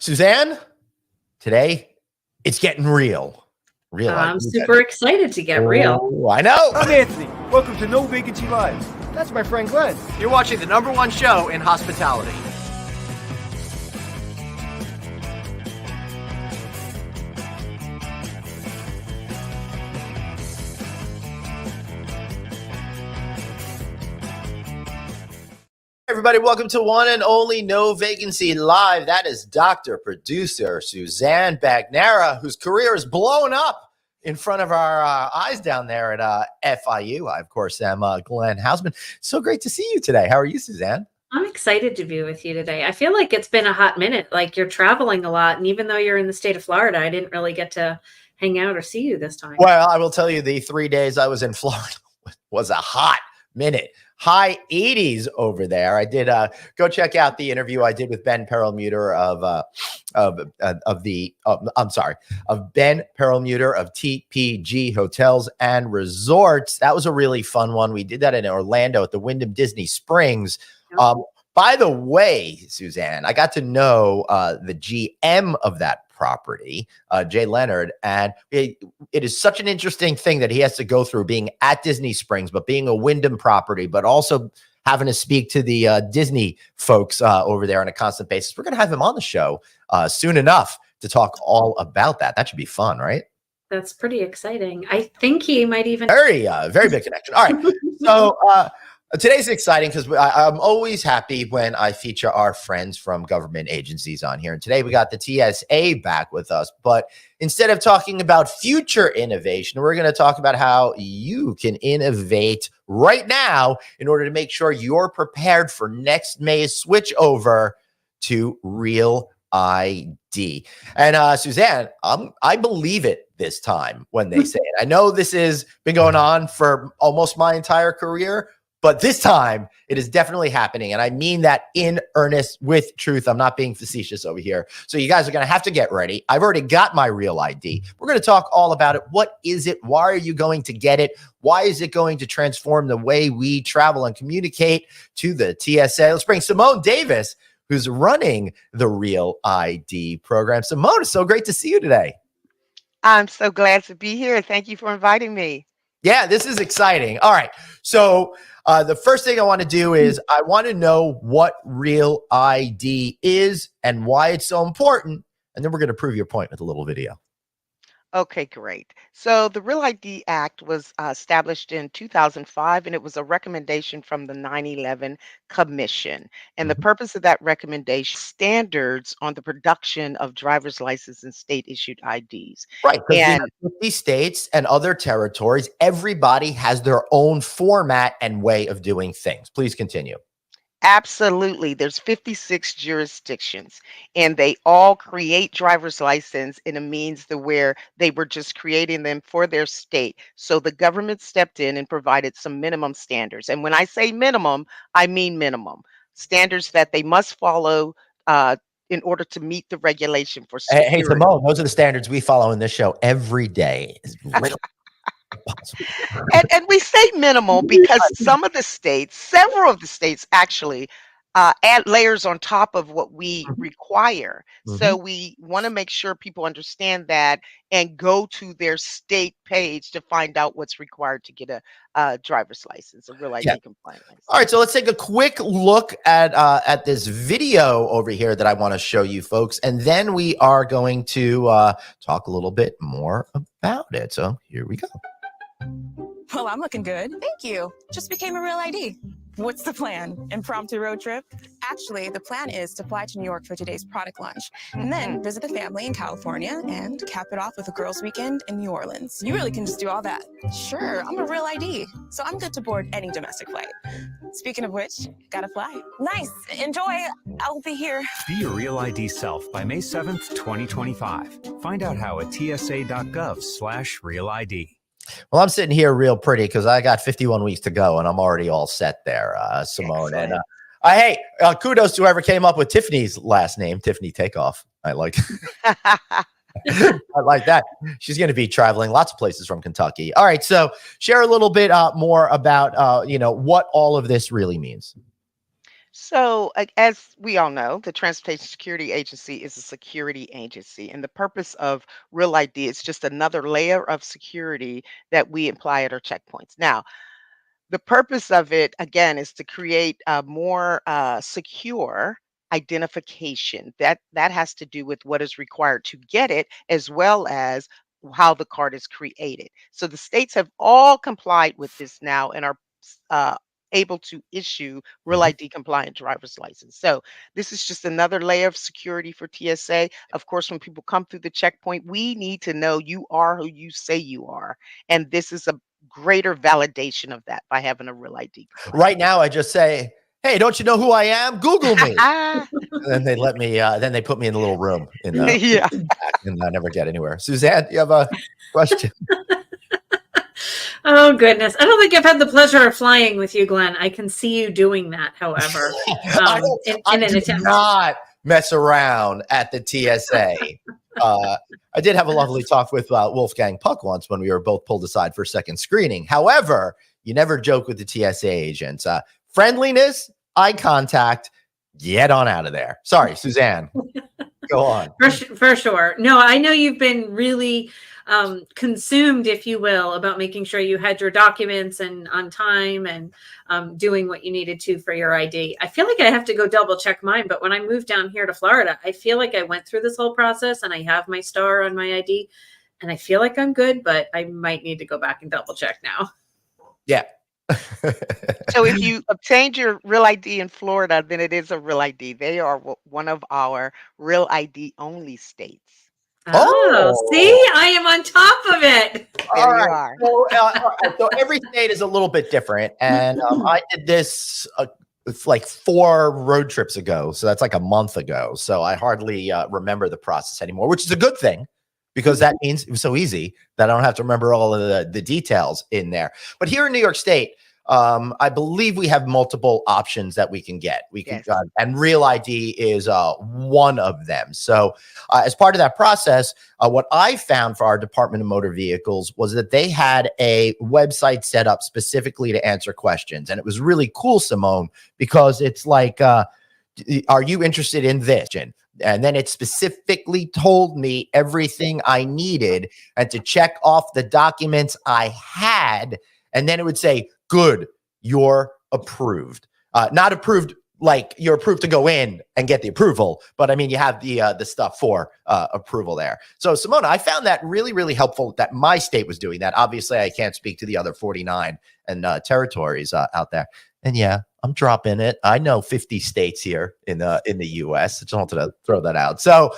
Suzanne, today it's getting real. Real. I'm super excited to get real. Oh, I know. I'm Anthony. Welcome to No Vacancy Live. That's my friend Glenn. You're watching the #1 show in hospitality. Everybody, welcome to one and only No Vacancy Live. That is Dr. Producer Suzanne Bagnara, whose career is blown up in front of our eyes down there at FIU. I, of course, am Glenn Hausman. So great to see you today. How are you, Suzanne? I'm excited to be with you today. I feel like it's been a hot minute. Like you're traveling a lot. And even though you're in the state of Florida, I didn't really get to hang out or see you this time. Well, I will tell you, the 3 days I was in Florida was a hot minute. High 80s over there. I did go check out the interview I did with Ben Perlmutter of Ben Perlmutter of TPG Hotels and Resorts. That was a really fun one. We did that in Orlando at the Wyndham Disney Springs. By the way, Suzanne, I got to know the GM of that property, Jay Leonard, and it is such an interesting thing that he has to go through being at Disney Springs, but being a Wyndham property, but also having to speak to the Disney folks over there on a constant basis. We're going to have him on the show soon enough to talk all about that. That should be fun, right? That's pretty exciting. I think he might even very big connection. All right, so. Today's exciting because I'm always happy when I feature our friends from government agencies on here. And today we got the TSA back with us. But instead of talking about future innovation, we're going to talk about how you can innovate right now in order to make sure you're prepared for next May's switch over to Real ID. And Suzanne, I believe it this time when they say it. I know this has been going on for almost my entire career, but this time, it is definitely happening, and I mean that in earnest with truth. I'm not being facetious over here. So you guys are going to have to get ready. I've already got my Real ID. We're going to talk all about it. What is it? Why are you going to get it? Why is it going to transform the way we travel and communicate to the TSA? Let's bring Simone Davis, who's running the Real ID program. Simone, it's so great to see you today. I'm so glad to be here. Thank you for inviting me. Yeah, this is exciting. All right. So the first thing I want to do is I want to know what Real ID is and why it's so important. And then we're going to prove your point with a little video. Okay, great. So the Real ID Act was established in 2005, and it was a recommendation from the 9/11 Commission. And the purpose of that recommendation, standards on the production of driver's license and state-issued IDs. Right. And 50 states and other territories, everybody has their own format and way of doing things. Please continue. Absolutely. There's 56 jurisdictions, and they all create driver's license in a means to where they were just creating them for their state. So the government stepped in and provided some minimum standards. And when I say minimum, I mean minimum standards that they must follow in order to meet the regulation for security. Hey, Simone, those are the standards we follow in this show every day. And we say minimal because several of the states actually add layers on top of what we require. So we want to make sure people understand that and go to their state page to find out what's required to get a driver's license, a Real ID compliant license. All right, so let's take a quick look at this video over here that I want to show you folks, and then we are going to talk a little bit more about it. So here we go. Well, I'm looking good. Thank you. Just became a Real ID. What's the plan? Impromptu road trip? Actually, the plan is to fly to New York for today's product launch and then visit a family in California and cap it off with a girls' weekend in New Orleans. You really can just do all that. Sure, I'm a Real ID, so I'm good to board any domestic flight. Speaking of which, gotta fly. Nice. Enjoy. I'll be here. Be your Real ID self by May 7th, 2025. Find out how at tsa.gov/Real ID. Well, I'm sitting here real pretty because I got 51 weeks to go and I'm already all set there, Simone. Excellent. And hey, kudos to whoever came up with Tiffany's last name, Tiffany Takeoff. I like I like that. She's going to be traveling lots of places from Kentucky. All right, so share a little bit more about what all of this really means. So, as we all know, the Transportation Security Agency is a security agency, and the purpose of Real ID is just another layer of security that we apply at our checkpoints. Now, the purpose of it, again, is to create a more secure identification. That has to do with what is required to get it, as well as how the card is created. So the states have all complied with this now and are uh, able to issue Real Mhm. ID compliant driver's license. So this is just another layer of security for TSA. Of course, when people come through the checkpoint, we need to know you are who you say you are, and this is a greater validation of that by having a Real ID compliant. Right now, I just say, "Hey, don't you know who I am? Google me." Ah, And then they let me. Then they put me in a little room in the yeah. back, and I never get anywhere. Suzanne, you have a question? Oh goodness. I don't think I've had the pleasure of flying with you, Glenn. I can see you doing that, however, I don't. I in an do attempt. not mess around at the TSA. I did have a lovely talk with Wolfgang Puck once when we were both pulled aside for second screening. However, you never joke with the TSA agents. Friendliness, eye contact, get on out of there. Sorry, Suzanne. Go on. For sure. No, I know you've been really consumed, if you will, about making sure you had your documents and on time and doing what you needed to for your ID. I feel like I have to go double check mine, but when I moved down here to Florida, I feel like I went through this whole process and I have my star on my ID and I feel like I'm good, but I might need to go back and double check now. Yeah. So if you obtained your Real ID in Florida, then it is a Real ID. They are one of our Real ID only states. Oh, see, Oh, I am on top of it. There all you right. are. So, all right. So every state is a little bit different, and I did this it's like 4 road trips ago, so that's like a month ago. So I hardly remember the process anymore, which is a good thing because that means it was so easy that I don't have to remember all of the details in there. But here in New York State, I believe we have multiple options that we can get. We can, Yes. and Real ID is one of them. So, as part of that process, what I found for our Department of Motor Vehicles was that they had a website set up specifically to answer questions, and it was really cool, Simone, because it's like, "Are you interested in this?" And then it specifically told me everything I needed and to check off the documents I had. And then it would say, "Good, you're approved." Not approved like you're approved to go in and get the approval, but I mean, you have the stuff for approval there. So, Simona, I found that really, really helpful that my state was doing that. Obviously, I can't speak to the other 49 and territories out there. And yeah, I'm dropping it. I know 50 states here in the U.S. I just wanted to throw that out. So,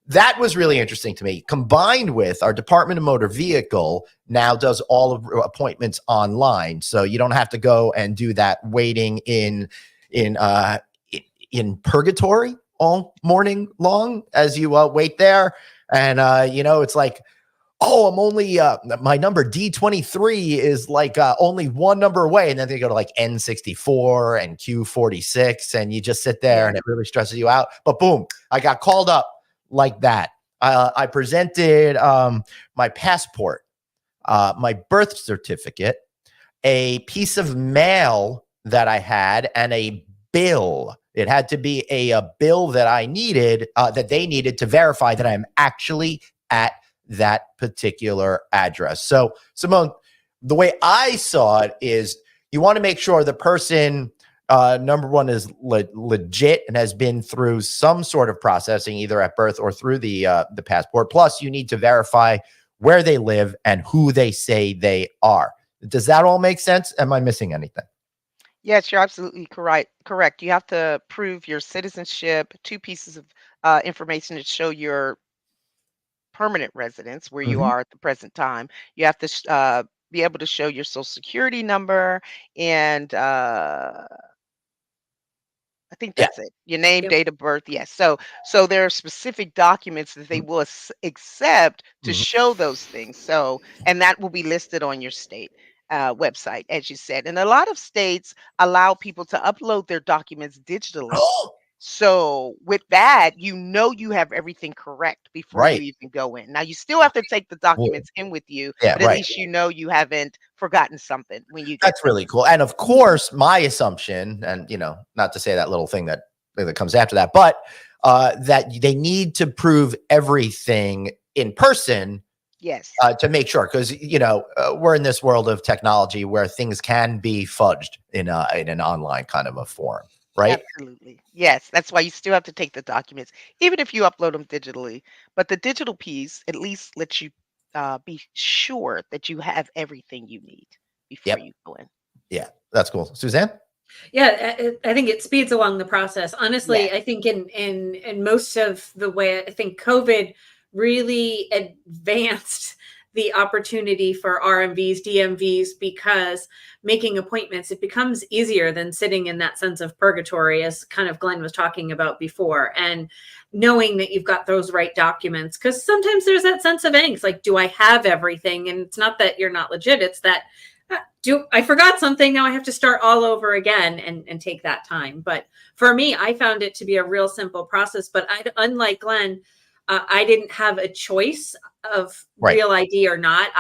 that was really interesting to me. Combined with our Department of Motor Vehicle now does all of appointments online, so you don't have to go and do that waiting in uh, in purgatory all morning long as you wait there. And it's like, oh, I'm only my number D23 is like only one number away, and then they go to like N64 and Q46, and you just sit there, and it really stresses you out. But boom, I got called up like that. I presented my passport, my birth certificate, a piece of mail that I had, and a bill. It had to be a bill that I needed, that they needed to verify that I'm actually at that particular address. So, Simone, the way I saw it is you want to make sure the person, number one, is legit and has been through some sort of processing, either at birth or through the passport. Plus, you need to verify where they live and who they say they are. Does that all make sense? Am I missing anything? Yes, you're absolutely correct. Correct. You have to prove your citizenship, 2 pieces of information to show your permanent residence where you Mhm. are at the present time. You have to be able to show your social security number and I think Yeah. that's it. Your name, Yep. date of birth. Yes. So there are specific documents that they will accept to Mhm. show those things. So and that will be listed on your state website, as you said. And a lot of states allow people to upload their documents digitally. So with that, you have everything correct before you Right. even go in. Now you still have to take the Well, documents in with you, yeah, but at right. least you haven't forgotten something when you get That's there. really cool. And of course, my assumption, and not to say that little thing that comes after that, but that they need to prove everything in person Yes. to make sure, because we're in this world of technology where things can be fudged in an online kind of a form, right? Absolutely. Yes, that's why you still have to take the documents, even if you upload them digitally. But the digital piece at least lets you be sure that you have everything you need before Yep. you go in. Yeah, that's cool. Suzanne? Yeah, I think it speeds along the process. Yes. Honestly, I think in most of the way, I think COVID really advanced the opportunity for RMVs, DMVs, because making appointments, it becomes easier than sitting in that sense of purgatory, as kind of Glenn was talking about before, and knowing that you've got those right documents. Because sometimes there's that sense of angst, like, do I have everything? And it's not that you're not legit, it's that I forgot something. Now I have to start all over again and take that time. But for me, I found it to be a real simple process. But unlike Glenn, I didn't have a choice of Right. real ID or not.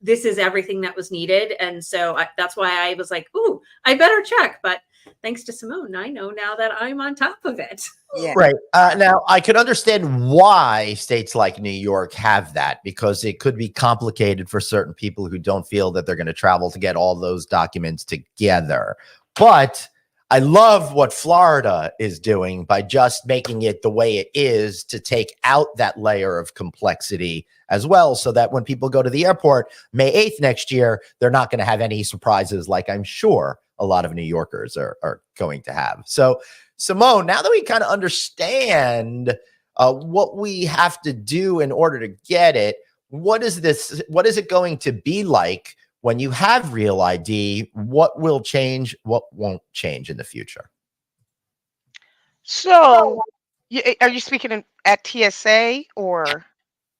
This is everything that was needed. And so that's why I was like, ooh, I better check. But thanks to Simone, I know now that I'm on top of it. Yeah. Right. Now, I could understand why states like New York have that, because it could be complicated for certain people who don't feel that they're going to travel to get all those documents together. But I love what Florida is doing by just making it the way it is to take out that layer of complexity as well, so that when people go to the airport May 8th next year, they're not going to have any surprises like I'm sure a lot of New Yorkers are going to have. So, Simone, now that we kind of understand what we have to do in order to get it, what is it going to be like when you have real ID? What will change? What won't change in the future? So, are you speaking at TSA or?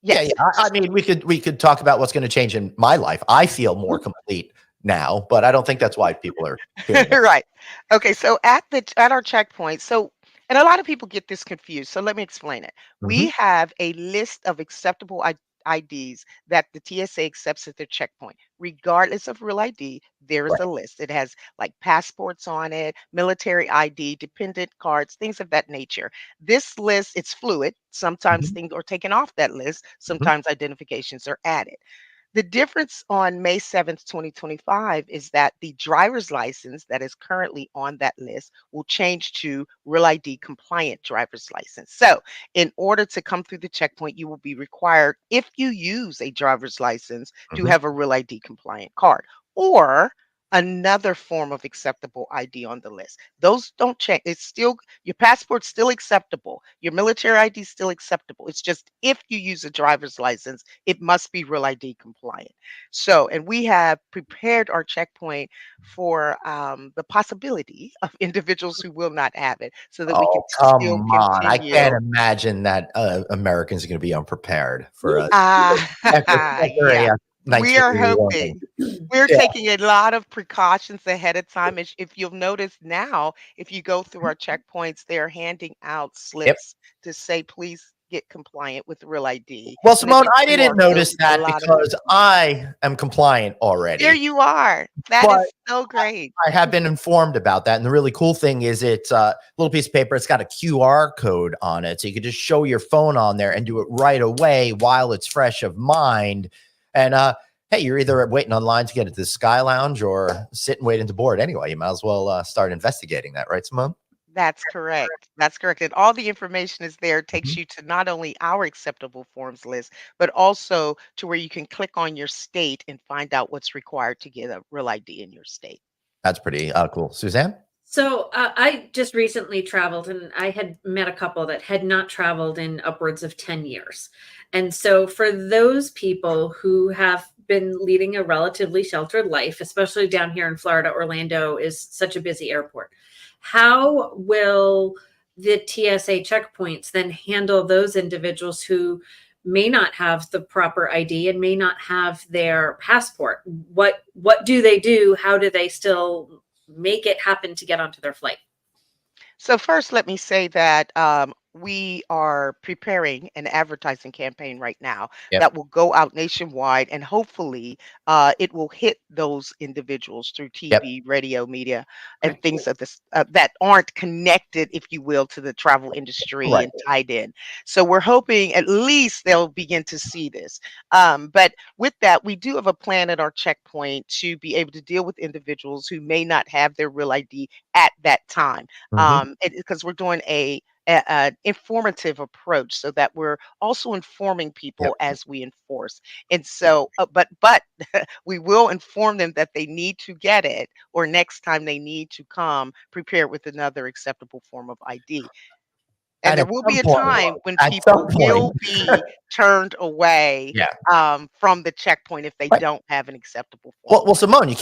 Yeah, Yes. yeah. I mean, we could talk about what's going to change in my life. I feel more complete now, but I don't think that's why people are tuning in. Right. Okay, so at our checkpoint, and a lot of people get this confused. So let me explain it. We Mhm. have a list of acceptable IDs that the TSA accepts at their checkpoint. Regardless of real ID, there is Right. a list. It has like passports on it, military ID, dependent cards, things of that nature. This list, it's fluid. Sometimes Mhm. things are taken off that list, Mhm. sometimes identifications are added. The difference on May 7th, 2025 is that the driver's license that is currently on that list will change to Real ID compliant driver's license. So, in order to come through the checkpoint, you will be required, if you use a driver's license, to Mhm. have a Real ID compliant card or another form of acceptable ID on the list. Those don't change. It's still your passport's still acceptable. Your military ID is still acceptable. It's just if you use a driver's license, it must be Real ID compliant. So, and we have prepared our checkpoint for the possibility of individuals who will not have it so that we can Oh, still come on. I can't continue. imagine that Americans are going to be unprepared for a after a Yeah, we are 1980 warning. hoping. We're Yeah. taking a lot of precautions ahead of time. If you'll notice now, if you go through our checkpoints, they're handing out Yep. slips to say, please get compliant with Real ID. Well, And as Simone, you I see more didn't of those, notice it's a that lot of because information. I am compliant There already, you are. That but is so great. I have been informed about that. And the really cool thing is it's a little piece of paper. It's got a QR code on it. So you can just show your phone on there and do it right away while it's fresh of mind. And hey, you're either waiting online to get into the Sky Lounge or sitting waiting to board anyway. You might as well start investigating that, right, Simone? That's correct. That's correct. And all the information is there. It takes Mhm. you to not only our acceptable forms list, but also to where you can click on your state and find out what's required to get a Real ID in your state. That's pretty cool. Suzanne? So I just recently traveled, and I had met a couple that had not traveled in upwards of 10 years. And so for those people who have been leading a relatively sheltered life, especially down here in Florida, Orlando is such a busy airport. How will the TSA checkpoints then handle those individuals who may not have the proper ID and may not have their passport? What do they do? How do they still make it happen to get onto their flight? So first, let me say that we are preparing an advertising campaign right now Yep. that will go out nationwide, and hopefully, it will hit those individuals through Yep. TV, radio, media, and Okay. things of this that aren't connected, if you will, to the travel industry Right. and tied in. So we're hoping at least they'll begin to see this. But with that, we do have a plan at our checkpoint to be able to deal with individuals who may not have their real ID at that time, Mhm. because we're doing an informative approach so that we're also informing Yep. people as we enforce. And so, but we will inform them that they need to get it, or next time they need to come prepared with another acceptable form of ID. And And there will be a time when at some people point, will be turned away yeah. from the checkpoint if they Right. don't have an acceptable form Well, of ID. Simone, you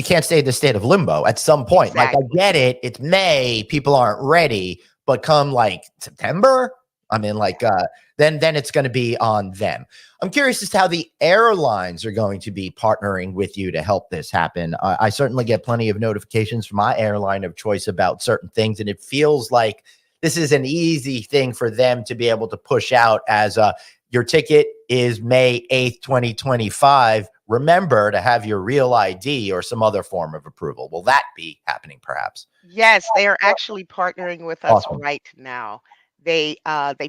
can't stay in the state of limbo at some point. Like, I Exactly. get it. It's May. People aren't ready. But come like September, I mean, like, then it's going to be on them. I'm curious as to how the airlines are going to be partnering with you to help this happen. I certainly get plenty of notifications from my airline of choice about certain things, and it feels like this is an easy thing for them to be able to push out as your ticket is May 8th, 2025. Remember to have your real ID or some other form of approval. Will that be happening perhaps? Yes, they are actually partnering with us Awesome. right now. They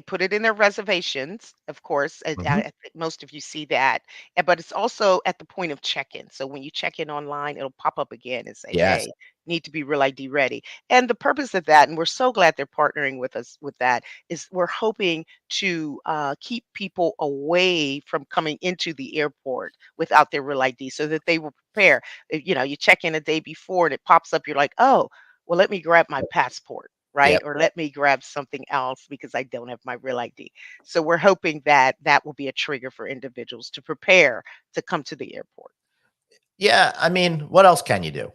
put it in their reservations, of course. Mhm. I think most of you see that, but it's also at the point of check-in. So when you check in online, it'll pop up again and say, Yes. "Hey, need to be real ID ready." And the purpose of that, and we're so glad they're partnering with us with that, is we're hoping to keep people away from coming into the airport without their real ID, so that they will prepare. You know, you check in a day before and it pops up. You're like, "Oh, well, let me grab my passport, right? Yep. Or let me grab something else because I don't have my real ID." So we're hoping that that will be a trigger for individuals to prepare to come to the airport. Yeah, I mean, what else can you do?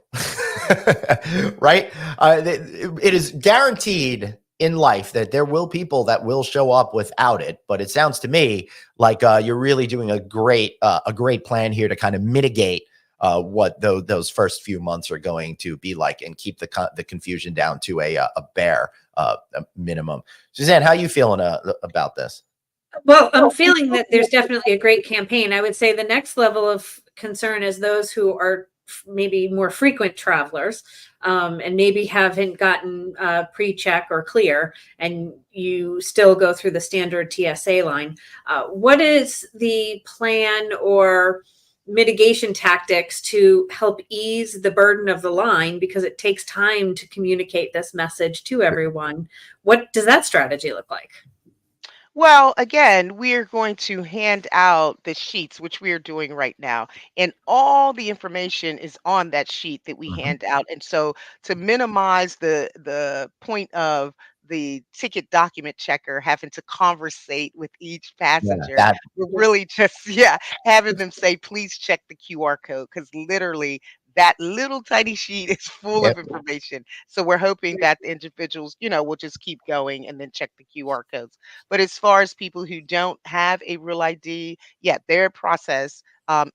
Right? It is guaranteed in life that there will people that will show up without it, but it sounds to me like you're really doing a great plan here to kind of mitigate what those first few months are going to be like and keep the confusion down to a bare a minimum. Suzanne, how are you feeling about this? Well, I'm feeling that there's definitely a great campaign. I would say the next level of concern is those who are maybe more frequent travelers, and maybe haven't gotten pre-check or clear, and you still go through the standard TSA line. What is the plan or mitigation tactics to help ease the burden of the line, because it takes time to communicate this message to everyone? What does that strategy look like? Well, again, we're going to hand out the sheets, which we are doing right now, and all the information is on that sheet that we Mhm. hand out. And so, to minimize the point of the ticket document checker having to conversate with each Yeah, passenger, that we're really just having them say, "Please check the QR code," because literally that little tiny sheet is full yep. of information. So we're hoping that the individuals, will just keep going and then check the QR codes. But as far as people who don't have a real ID, yeah, their process,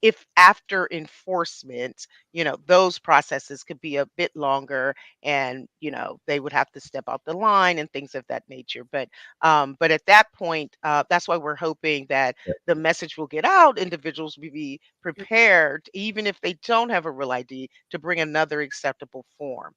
if after enforcement, those processes could be a bit longer, and they would have to step out the line and things of that nature. But at that point, that's why we're hoping that the message will get out. Individuals will be prepared, even if they don't have a real ID, to bring another acceptable form.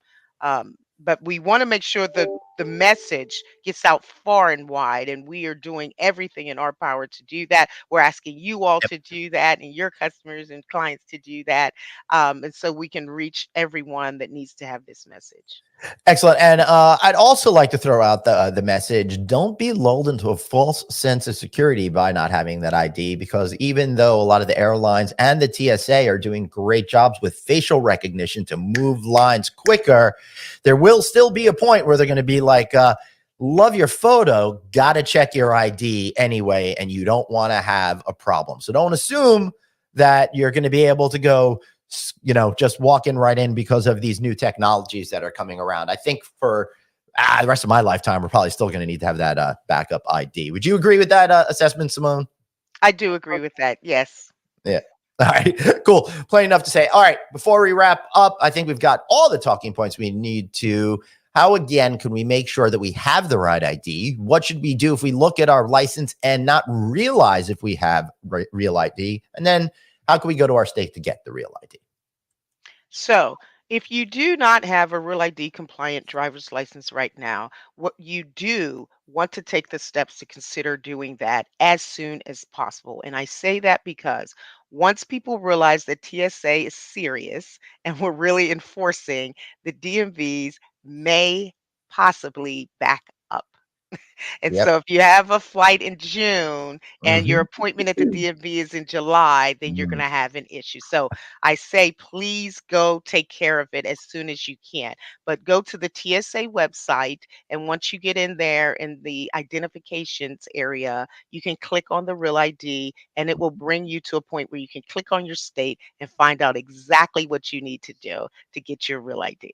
But we want to make sure that the message gets out far and wide, and we are doing everything in our power to do that. We're asking you all to do that, and your customers and clients to do that, and so we can reach everyone that needs to have this message. Excellent. And I'd also like to throw out the message: don't be lulled into a false sense of security by not having that ID, because even though a lot of the airlines and the TSA are doing great jobs with facial recognition to move lines quicker, there will still be a point where they're going to be like, love your photo, got to check your ID anyway, and you don't want to have a problem. So don't assume that you're going to be able to go just walking right in because of these new technologies that are coming around. I think for the rest of my lifetime, we're probably still going to need to have that backup ID. Would you agree with that assessment, Simone? I do agree with that. Yes. Yeah. All right, cool. Plenty enough to say. All right, before we wrap up, I think we've got all the talking points we need to how again can we make sure that we have the right ID? What should we do if we look at our license and not realize if we have real ID? And then how can we go to our state to get the real ID? So, if you do not have a Real ID compliant driver's license right now, what you do want to take the steps to consider doing that as soon as possible. And I say that because once people realize that TSA is serious and we're really enforcing, the DMVs may possibly back up. And Yep. so if you have a flight in June and your Mhm. appointment at the DMV is in July, then you're going Mm. to have an issue. So I say, please go take care of it as soon as you can. But go to the TSA website. And once you get in there in the identifications area, you can click on the Real ID and it will bring you to a point where you can click on your state and find out exactly what you need to do to get your Real ID.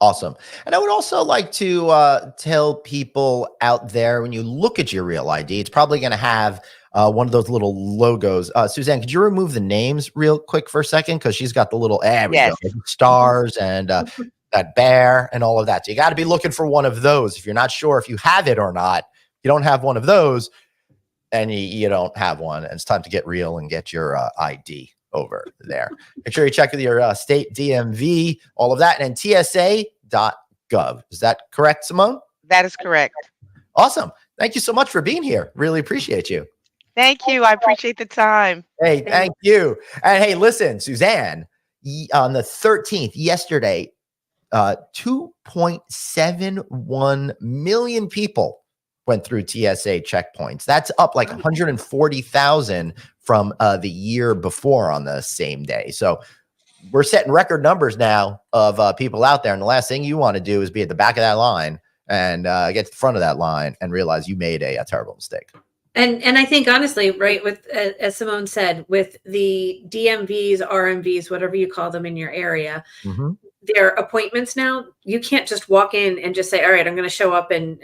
Awesome. And I would also like to tell people out there, when you look at your real ID, it's probably going to have one of those little logos. Suzanne, could you remove the names real quick for a second? Because she's got the little, there we go, Yes. stars and that bear and all of that. So you got to be looking for one of those. If you're not sure if you have it or not, you don't have one of those, and you don't have one, and it's time to get real and get your ID over there. Make sure you check with your state DMV, all of that, and TSA.gov. Is that correct, Simone? That is correct. Awesome. Thank you so much for being here. Really appreciate you. Thank you. I appreciate the time. Hey, thank you. And hey, listen, Suzanne, on the 13th, yesterday, 2.71 million people went through TSA checkpoints. That's up like 140,000 from the year before on the same day. So we're setting record numbers now of people out there. And the last thing you want to do is be at the back of that line and get to the front of that line and realize you made a terrible mistake. And I think honestly, right, with as Simone said, with the DMVs, RMVs, whatever you call them in your area, their appointments now, you can't just walk in and just say, all right, I'm going to show up and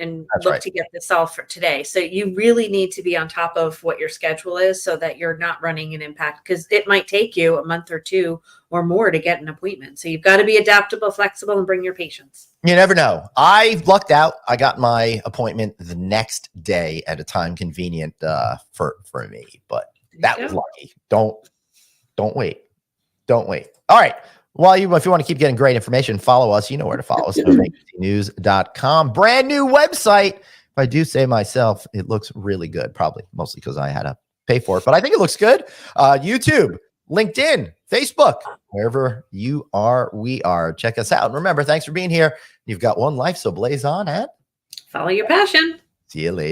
look to get this solved for today. So you really need to be on top of what your schedule is so that you're not running an impact, because it might take you a month or two or more to get an appointment. So you've got to be adaptable, flexible, and bring your patients. You never know. I lucked out. I got my appointment the next day at a time convenient for me, but that was lucky. Don't wait. Don't wait. All right. Well, if you want to keep getting great information, follow us. You know where to follow us. NoVacancyNews.com. Brand new website. If I do say myself, it looks really good. Probably mostly because I had to pay for it, but I think it looks good. YouTube, LinkedIn, Facebook, wherever you are, we are. Check us out. And remember, thanks for being here. You've got one life, so blaze on and follow your passion. See you later.